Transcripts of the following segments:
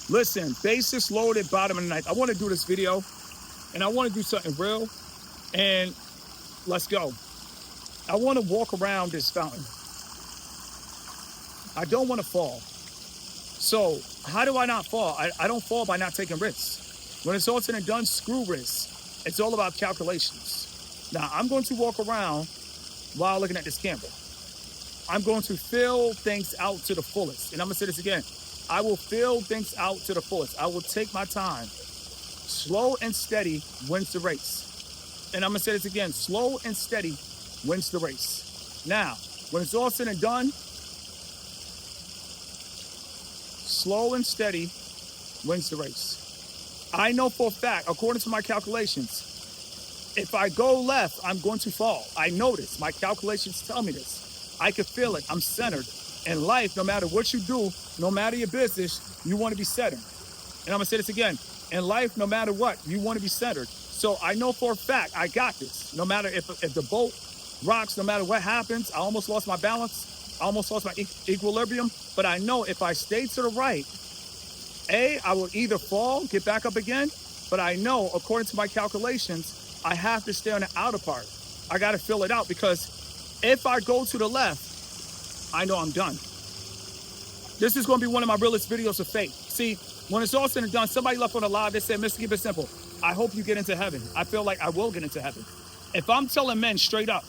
Listen, bases loaded, bottom of the ninth. I want to do this video, and I want to do something real, and let's go. I want to walk around this fountain. I don't want to fall. So how do I not fall? I don't fall by not taking risks. When it's all said and done, screw risks. It's all about calculations. Now, I'm going to walk around while looking at this camera. I'm going to fill things out to the fullest. And I'm going to say this again. I will fill things out to the fullest. I will take my time. Slow and steady wins the race. And I'm going to say this again. Slow and steady wins the race. Now, when it's all said and done, slow and steady wins the race. I know for a fact, according to my calculations, if I go left, I'm going to fall. I know this. My calculations tell me this. I can feel it. I'm centered. In life, no matter what you do, no matter your business, you want to be centered. And I'm going to say this again. In life, no matter what, you want to be centered. So I know for a fact I got this. No matter if the boat rocks, no matter what happens, I almost lost my balance. I almost lost my equilibrium. But I know if I stay to the right, I will either fall, get back up again. But I know, according to my calculations, I have to stay on the outer part. I got to fill it out because if I go to the left, I know I'm done. This is going to be one of my realest videos of faith. See, when it's all said and done, somebody left on the live, they said, Mr. Keep It Simple, I hope you get into heaven. I feel like I will get into heaven. If I'm telling men straight up,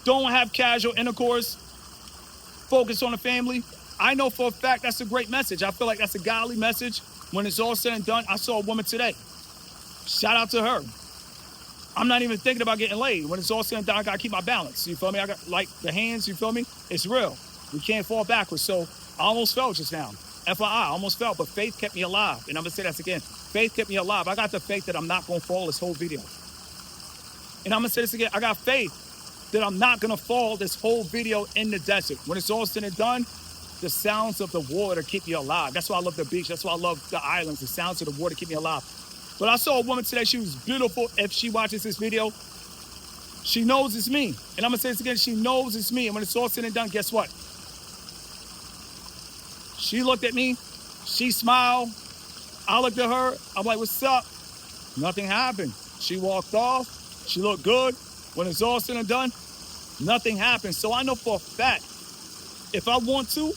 don't have casual intercourse, focus on the family, I know for a fact that's a great message. I feel like that's a godly message. When it's all said and done, I saw a woman today. Shout out to her. I'm not even thinking about getting laid. When it's all said and done, I got to keep my balance. You feel me? I got, like, the hands, you feel me? It's real. We can't fall backwards. So I almost fell just now. FYI, I almost fell, but faith kept me alive. And I'm going to say that again. Faith kept me alive. I got the faith that I'm not going to fall this whole video. And I'm going to say this again. I got faith that I'm not going to fall this whole video in the desert. When it's all said and done, the sounds of the water keep me alive. That's why I love the beach. That's why I love the islands. The sounds of the water keep me alive. But I saw a woman today. She was beautiful. If she watches this video, she knows it's me. And I'm going to say this again. She knows it's me. And when it's all said and done, guess what? She looked at me. She smiled. I looked at her. I'm like, what's up? Nothing happened. She walked off. She looked good. When it's all said and done, nothing happened. So I know for a fact, if I want to,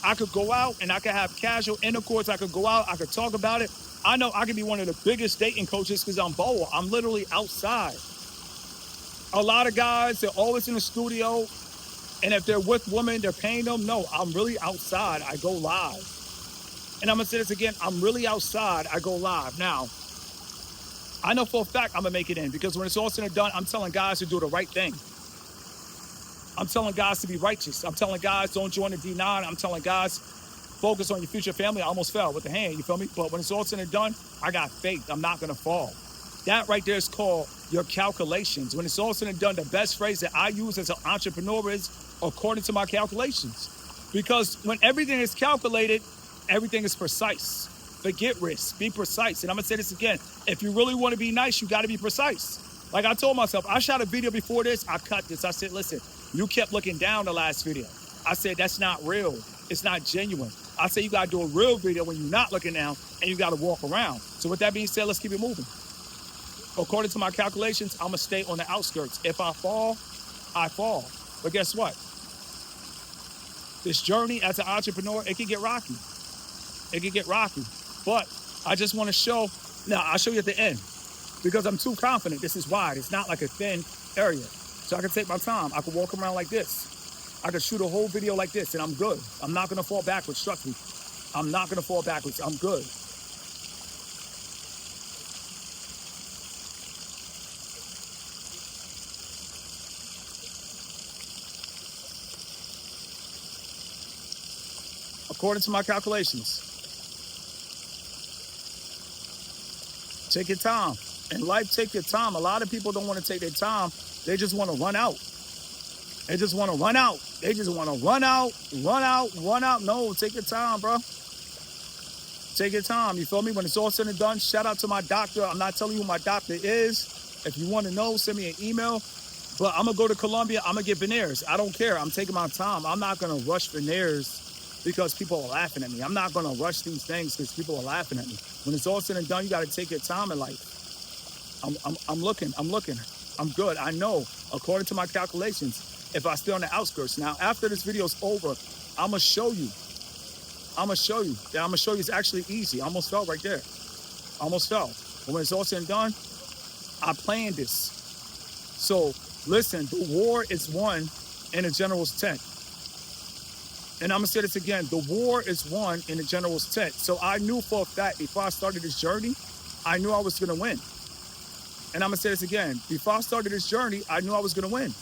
I could go out and I could have casual intercourse. I could go out. I could talk about it. I know I could be one of the biggest dating coaches because I'm bold. I'm literally outside. A lot of guys, they're always in the studio. And if they're with women, they're paying them. No, I'm really outside. I go live. And I'm going to say this again. I'm really outside. I go live. Now, I know for a fact I'm going to make it in because when it's all said and done, I'm telling guys to do the right thing. I'm telling guys to be righteous. I'm telling guys don't join the D9. I'm telling guys focus on your future family. I almost fell with the hand, you feel me? But when it's all said and done, I got faith. I'm not going to fall. That right there is called your calculations. When it's all said and done, the best phrase that I use as an entrepreneur is according to my calculations. Because when everything is calculated, everything is precise. Forget risk. Be precise. And I'm going to say this again. If you really want to be nice, you got to be precise. Like I told myself, I shot a video before this. I cut this. I said, listen, you kept looking down the last video. I said, that's not real. It's not genuine. I said, you got to do a real video when you're not looking down and you got to walk around. So with that being said, let's keep it moving. According to my calculations, I'm going to stay on the outskirts. If I fall, I fall. But guess what? This journey as an entrepreneur, it can get rocky. It can get rocky. But I just want to show, now I'll show you at the end because I'm too confident. This is wide. It's not like a thin area. So I can take my time. I can walk around like this. I can shoot a whole video like this and I'm good. I'm not going to fall backwards. Trust me. I'm not going to fall backwards. I'm good. According to my calculations. Take your time. In life, take your time. A lot of people don't want to take their time. They just want to run out. They just want to run out. They just want to run out, run out, run out. No, take your time, bro. Take your time. You feel me? When it's all said and done, shout out to my doctor. I'm not telling you who my doctor is. If you want to know, send me an email. But I'm going to go to Colombia. I'm going to get veneers. I don't care. I'm taking my time. I'm not going to rush veneers because people are laughing at me. I'm not going to rush these things because people are laughing at me. When it's all said and done, you got to take your time in life. I'm looking. I'm good. I know, according to my calculations, if I stay on the outskirts. Now, after this video is over, I'm going to show you. It's actually easy. I almost fell right there. But when it's all said and done, I planned this. So, listen, the war is won in the general's tent. And I'm going to say this again. The war is won in the general's tent. So I knew for a fact before I started this journey, I knew I was going to win. And I'm going to say this again. Before I started this journey, I knew I was going to win.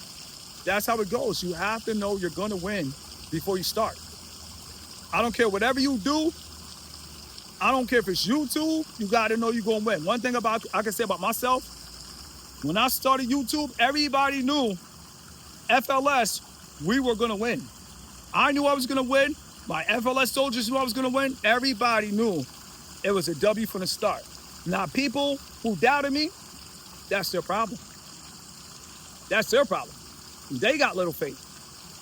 That's how it goes. You have to know you're going to win before you start. I don't care whatever you do. I don't care if it's YouTube. You got to know you're going to win. One thing I can say about myself, when I started YouTube, everybody knew FLS, we were going to win. I knew I was going to win. My FLS soldiers knew I was going to win. Everybody knew it was a W from the start. Now, people who doubted me, that's their problem. That's their problem. They got little faith.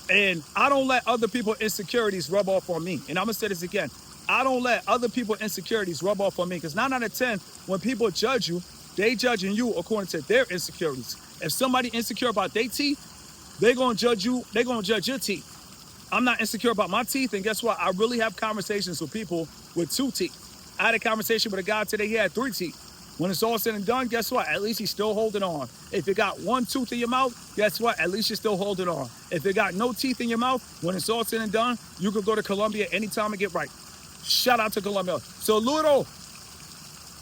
And I don't let other people's insecurities rub off on me. And I'm going to say this again. I don't let other people's insecurities rub off on me. Because 9 out of 10, when people judge you, they judging you according to their insecurities. If somebody insecure about their teeth, they're going to judge you. They're going to judge your teeth. I'm not insecure about my teeth. And guess what? I really have conversations with people with 2 teeth. I had a conversation with a guy today. He had 3 teeth. When it's all said and done, guess what? At least he's still holding on. If you got 1 tooth in your mouth, guess what? At least you're still holding on. If you got no teeth in your mouth, when it's all said and done, you could go to Colombia anytime and get right. Shout out to Colombia. Saludo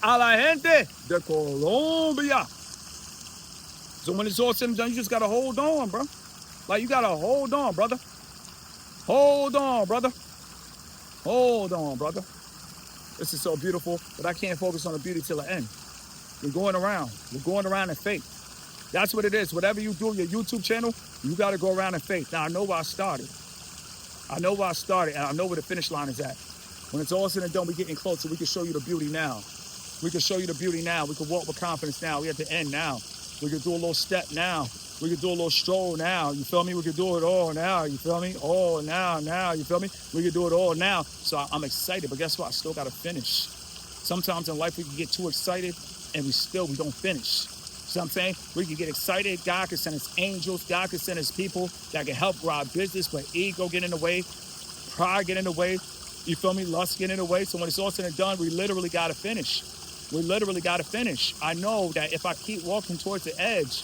a la gente de Colombia. So when it's all said and done, you just got to hold on, bro. Like, you got to hold on, brother. Hold on, brother. Hold on, brother. This is so beautiful, but I can't focus on the beauty till the end. We're going around. We're going around in faith. That's what it is. Whatever you do, your YouTube channel, you got to go around in faith. Now, I know where I started. And I know where the finish line is at. When it's all said and done, we're getting closer. We can show you the beauty now. We can show you the beauty now. We can walk with confidence now. We at the end now. We can do a little step now. We can do a little stroll now. You feel me? We can do it all now. You feel me? All now. You feel me? We can do it all now. So I'm excited, but guess what? I still got to finish. Sometimes in life we can get too excited and we don't finish. See what I'm saying? We can get excited. God can send us angels. God can send us people that can help grow our business, but ego get in the way, pride get in the way. You feel me? Lust get in the way. So when it's all said and done, we literally got to finish. I know that if I keep walking towards the edge,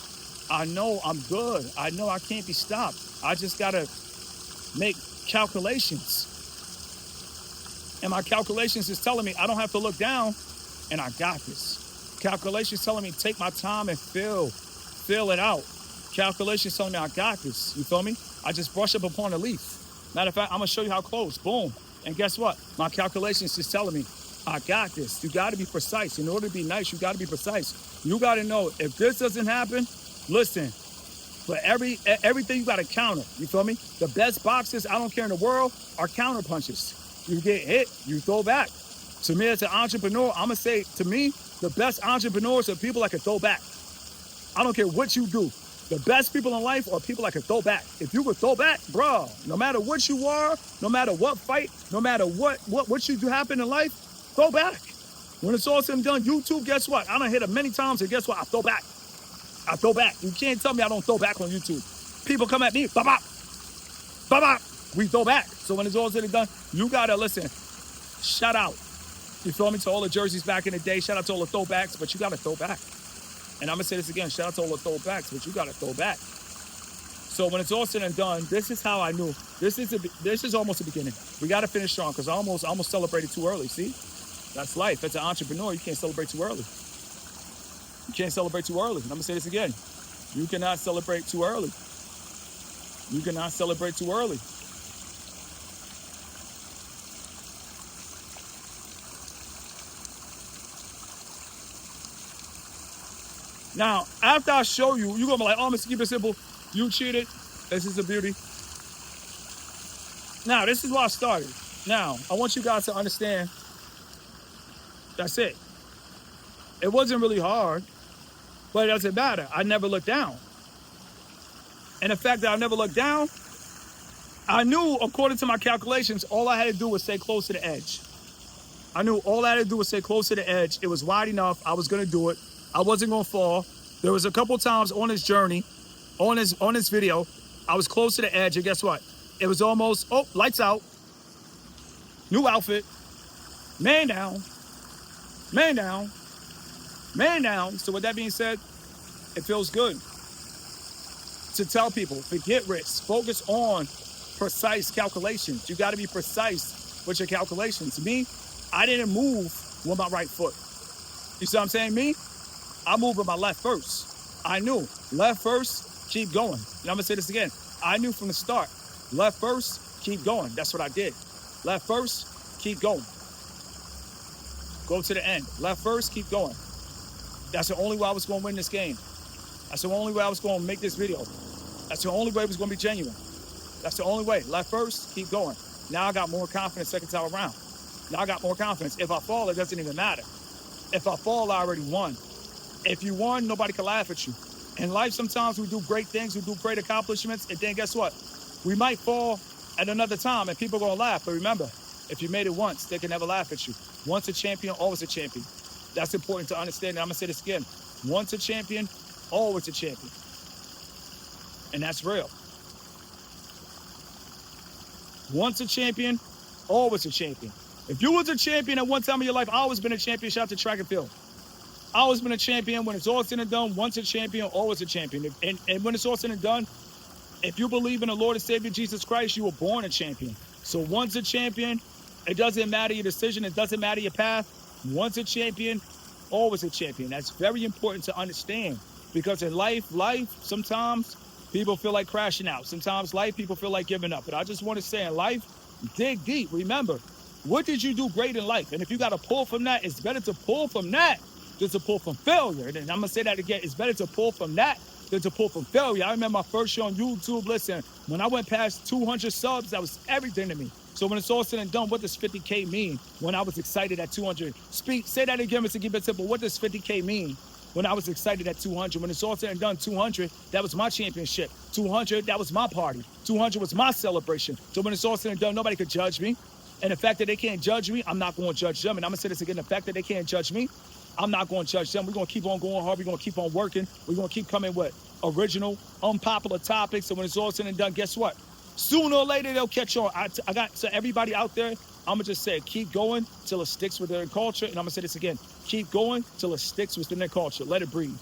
I know I'm good. I know I can't be stopped. I just got to make calculations. And my calculations is telling me I don't have to look down, and I got this. Calculations telling me take my time and feel it out. Calculations telling me I got this. You feel me? I just brush up upon a leaf. Matter of fact, I'm going to show you how close. Boom. And guess what? My calculations is telling me I got this. You got to be precise. In order to be nice, you got to be precise. You got to know if this doesn't happen, listen, for everything you got to counter. You feel me? The best boxers, I don't care in the world, are counter punches. You get hit, you throw back. To me, as an entrepreneur, I'm going to say, to me, the best entrepreneurs are people that can throw back. I don't care what you do. The best people in life are people that can throw back. If you can throw back, bro, no matter what you are, no matter what fight, no matter what you do happen in life, throw back. When it's all said and done, YouTube, guess what? I done hit it many times, and guess what? I throw back. You can't tell me I don't throw back on YouTube. People come at me, bop. We throw back. So when it's all said and done, you gotta listen. Shout out. You feel me? To all the jerseys back in the day. Shout out to all the throwbacks, but you gotta throw back. And I'm gonna say this again. Shout out to all the throwbacks, but you gotta throw back. So when it's all said and done, this is how I knew. This is almost the beginning. We gotta finish strong because I almost celebrated too early. See, that's life. As an entrepreneur, you can't celebrate too early. You can't celebrate too early. And I'm gonna say this again. You cannot celebrate too early. You cannot celebrate too early. Now, after I show you, you're going to be like, oh, Mr. Keep It Simple, you cheated. This is the beauty. Now, this is where I started. Now, I want you guys to understand, that's it. It wasn't really hard, but it doesn't matter. I never looked down. And the fact that I never looked down, I knew, according to my calculations, all I had to do was stay close to the edge. I knew all I had to do was stay close to the edge. It was wide enough. I was going to do it. I wasn't going to fall. There was a couple times on this journey, on this video, I was close to the edge, and guess what? It was almost, oh, lights out. New outfit. Man down. Man down. Man down. So with that being said, it feels good to tell people, forget risk. Focus on precise calculations. You got to be precise with your calculations. Me, I didn't move with my right foot. You see what I'm saying? Me, I moved with my left first. I knew left first, keep going. And I'm gonna say this again. I knew from the start, left first, keep going. That's what I did. Left first, keep going. Go to the end. Left first, keep going. That's the only way I was gonna win this game. That's the only way I was gonna make this video. That's the only way it was gonna be genuine. That's the only way. Left first, keep going. Now I got more confidence second time around. Now I got more confidence. If I fall, it doesn't even matter. If I fall, I already won. If you won, nobody can laugh at you. In life, sometimes we do great things, we do great accomplishments, and then guess what? We might fall at another time, and people are going to laugh. But remember, if you made it once, they can never laugh at you. Once a champion, always a champion. That's important to understand. And I'm going to say this again. Once a champion, always a champion. And that's real. Once a champion, always a champion. If you was a champion at one time of your life, I always been a champion. Shout out to track and field. I always been a champion. When it's all said and done, once a champion, always a champion. And when it's all said and done, if you believe in the Lord and Savior Jesus Christ, you were born a champion. So once a champion, it doesn't matter your decision. It doesn't matter your path. Once a champion, always a champion. That's very important to understand, because in life, sometimes people feel like crashing out. Sometimes life, people feel like giving up. But I just want to say, in life, dig deep. Remember, what did you do great in life? And if you got to pull from that, it's better to pull from that than to pull from failure. And I'm going to say that again. It's better to pull from that than to pull from failure. I remember my first show on YouTube. Listen, when I went past 200 subs, that was everything to me. So when it's all said and done, what does 50K mean? When I was excited at 200. Say that again, Mr. Keep It Simple. What does 50K mean? When I was excited at 200, when it's all said and done, 200, that was my championship. 200, that was my party. 200 was my celebration. So when it's all said and done, nobody could judge me. And the fact that they can't judge me, I'm not going to judge them. And I'm going to say this again. The fact that they can't judge me, I'm not going to judge them. We're going to keep on going hard. We're going to keep on working. We're going to keep coming with original, unpopular topics. So when it's all said and done, guess what? Sooner or later, they'll catch on. I got to everybody out there, I'm going to just say, keep going till it sticks with their culture. And I'm going to say this again. Keep going till it sticks within their culture. Let it breathe.